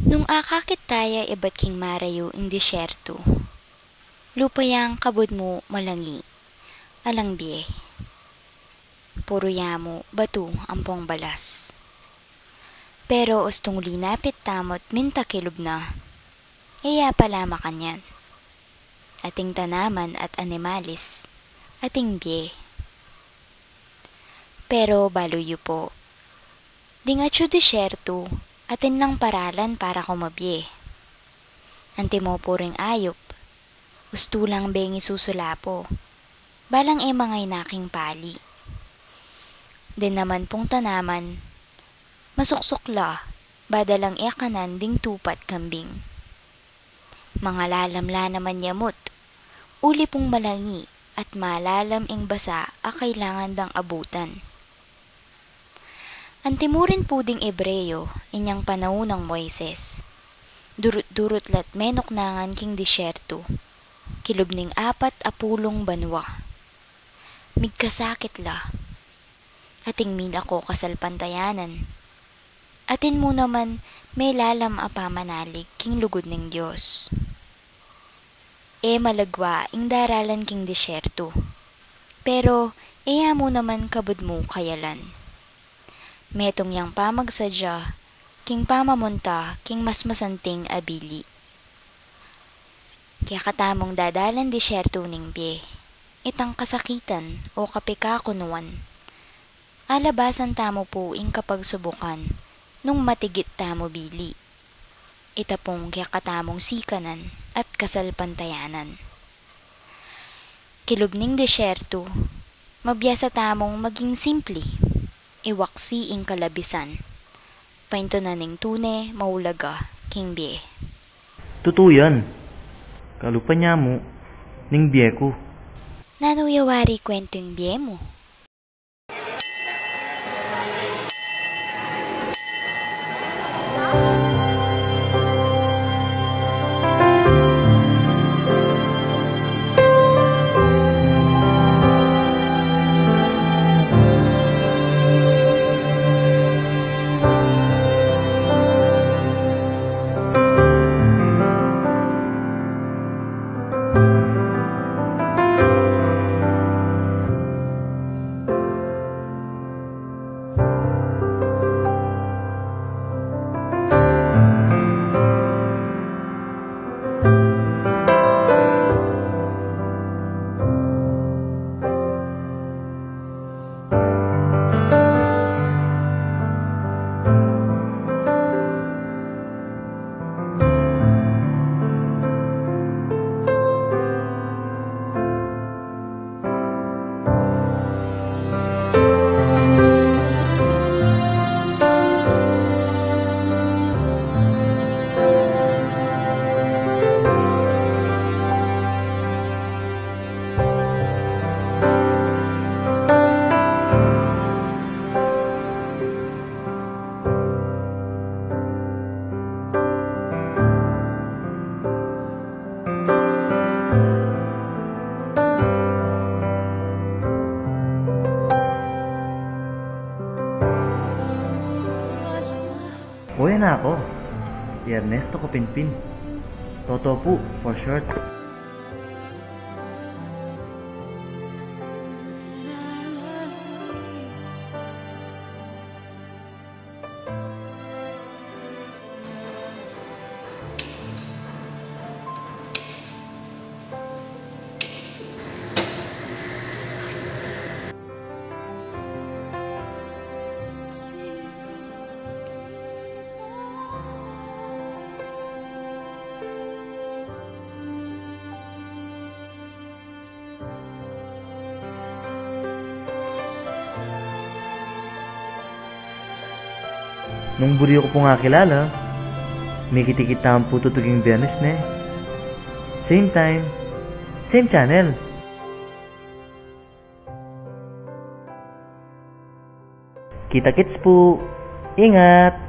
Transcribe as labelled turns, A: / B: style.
A: Nung akakit taya iba't king marayo ing disyerto, lupayang kabud mo malangi, alang biye. Puro yamo, batu, ampong balas. Pero ustong linapit tamot minta kilub na, iya pala makanyan. Ating tanaman at animalis, ating biye. Pero baluyo po, di nga tsu disyerto, atin lang paralan para kumabye. Ante mo po ring ayop, ustulang bengi susulapo, balang e mangay naking pali. Din naman pong tanaman, masuksukla, badalang e kanan ding tupat kambing. Mga lalamla naman yamot, uli pong malangi at malalam ing basa a kailangan dang abutan. Antimurin po ding Ebreyo, inyang panahon ng Moises. Durut-durut lat menok nangan king disyerto, kilub ning 40 banwa. Migkasakit la, ating mila ko kasalpantayanan. Atin mo naman may lalam apamanalig king lugod ning Diyos. E malagwa ing daralan king disyerto, pero eya mo naman kabud mo kayalan. Metong yang pamagsadya, king pamamunta, king mas masanting abili. Kaya katamong dadalan disyerto ning biye, itang kasakitan o kapikakunuan. Alabasan tamo po ing kapag subukan, nung matigit tamo bili. Itapong kaya katamong sikanan at kasalpantayanan. Kilub ning disyerto, mabiyasa tamong maging simple, iwaksi ing kalabisan. Painto na ning tune, maulaga, king biye.
B: Totoo yan. Kalupa niya mo, ning biye ko.
A: Nanuyawari kwento yung biye mo.
B: Uwi na ako. Si Ernesto Copinpin. Toto po, for short. Nung buriyo ko po nga kilala, may kitikita ang po tutuging Biyernes ne. Same time, same channel. Kita-kits po. Ingat!